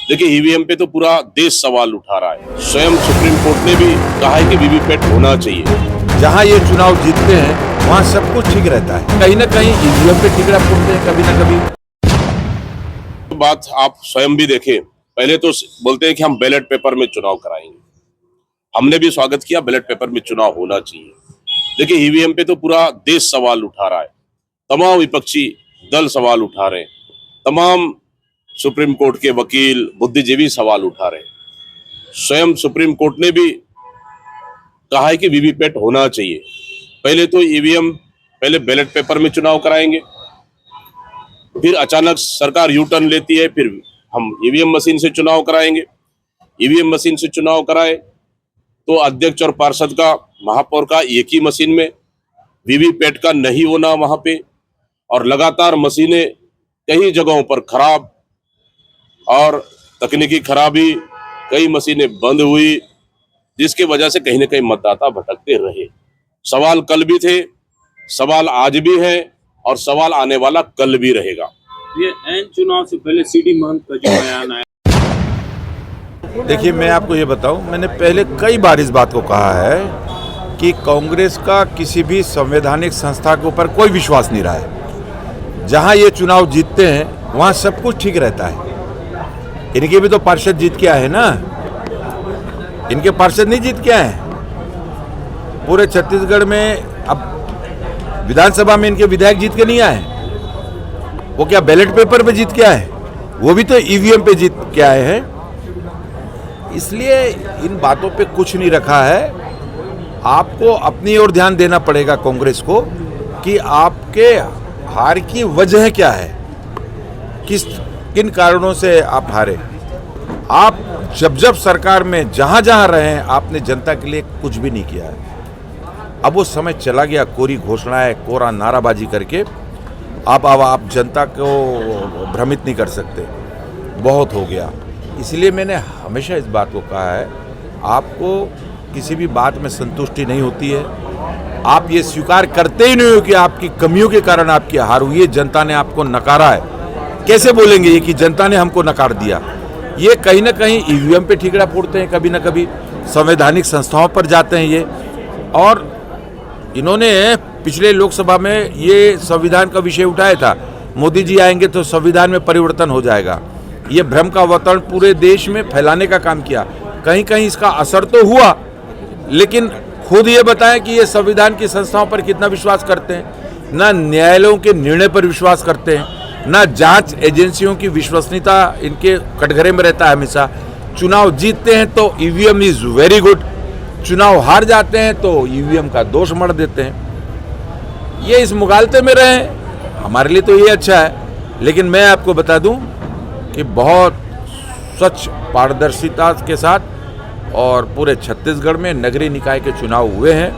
देखिए, ईवीएम पे तो पूरा देश सवाल उठा रहा है। स्वयं सुप्रीम कोर्ट ने भी कहा है कि वीवीपैट होना चाहिए। जहां ये चुनाव जीतते हैं वहां सब कुछ ठीक रहता है, कहीं ना कहीं ईवीएम पे ठिकरा फोड़ते हैं कभी ना कभी। बात आप स्वयं भी देखें, पहले तो बोलते हैं कि हम बैलेट पेपर में चुनाव कराएंगे। हमने भी स्वागत किया, बैलेट पेपर में चुनाव होना चाहिए। देखिए, ईवीएम पे तो पूरा देश सवाल उठा रहा है। तमाम विपक्षी दल सवाल उठा रहे हैं, तमाम सुप्रीम कोर्ट के वकील, बुद्धिजीवी सवाल उठा रहे हैं। स्वयं सुप्रीम कोर्ट ने भी कहा है कि वीवीपैट होना चाहिए। पहले तो ईवीएम, पहले बैलेट पेपर में चुनाव कराएंगे, फिर अचानक सरकार यू टर्न लेती है, फिर हम ईवीएम मशीन से चुनाव कराएंगे। ईवीएम मशीन से चुनाव कराए तो अध्यक्ष और पार्षद का, महापौर का एक ही मशीन में, वीवीपैट का नहीं होना वहां पे, और लगातार मशीनें कई जगहों पर खराब और तकनीकी खराबी, कई मशीनें बंद हुई, जिसकी वजह से कहीं न कहीं मतदाता भटकते रहे। सवाल कल भी थे, सवाल आज भी है और सवाल आने वाला कल भी रहेगा। ये एन चुनाव से पहले सीडी महंत का जो बयान आया, देखिए, मैं आपको ये बताऊं, मैंने पहले कई बार इस बात को कहा है कि कांग्रेस का किसी भी संवैधानिक संस्था के ऊपर कोई विश्वास नहीं रहा है। जहां ये चुनाव जीतते हैं वहां सब कुछ ठीक रहता है। इनके भी तो पार्षद जीत के आए हैं ना, इनके पार्षद नहीं जीत के आए हैं। पूरे छत्तीसगढ़ में अब विधानसभा में इनके विधायक जीत के नहीं आए, वो क्या बैलेट पेपर पे जीत के आए? वो भी तो ईवीएम पे जीत के आए हैं। इसलिए इन बातों पे कुछ नहीं रखा है। आपको अपनी ओर ध्यान देना पड़ेगा कांग्रेस को कि आपके हार की वजह क्या है, किन कारणों से आप हारे। आप जब सरकार में जहां जहां रहे आपने जनता के लिए कुछ भी नहीं किया है। अब वो समय चला गया कोरी घोषणाएं, कोरा नाराबाजी करके अब आप जनता को भ्रमित नहीं कर सकते, बहुत हो गया। इसलिए मैंने हमेशा इस बात को कहा है, आपको किसी भी बात में संतुष्टि नहीं होती है। आप ये स्वीकार करते ही नहीं हो कि आपकी कमियों के कारण आपकी हार हुई है, जनता ने आपको नकारा है। कैसे बोलेंगे ये कि जनता ने हमको नकार दिया? ये कहीं ना कहीं ईवीएम पे ठिकरा फोड़ते हैं, कभी ना कभी संवैधानिक संस्थाओं पर जाते हैं ये। और इन्होंने पिछले लोकसभा में ये संविधान का विषय उठाया था, मोदी जी आएंगे तो संविधान में परिवर्तन हो जाएगा। ये भ्रम का वातावरण पूरे देश में फैलाने का काम किया। कहीं कहीं इसका असर तो हुआ, लेकिन खुद ये बताएं कि ये संविधान की संस्थाओं पर कितना विश्वास करते हैं, ना न्यायालयों के निर्णय पर विश्वास करते हैं, ना जांच एजेंसियों की विश्वसनीयता इनके कटघरे में रहता है हमेशा। चुनाव जीतते हैं तो ईवीएम इज वेरी गुड, चुनाव हार जाते हैं तो ईवीएम का दोष मढ़ देते हैं। ये इस मुगालते में रहे, हमारे लिए तो ये अच्छा है। लेकिन मैं आपको बता दूं कि बहुत स्वच्छ पारदर्शिता के साथ और पूरे छत्तीसगढ़ में नगरीय निकाय के चुनाव हुए हैं।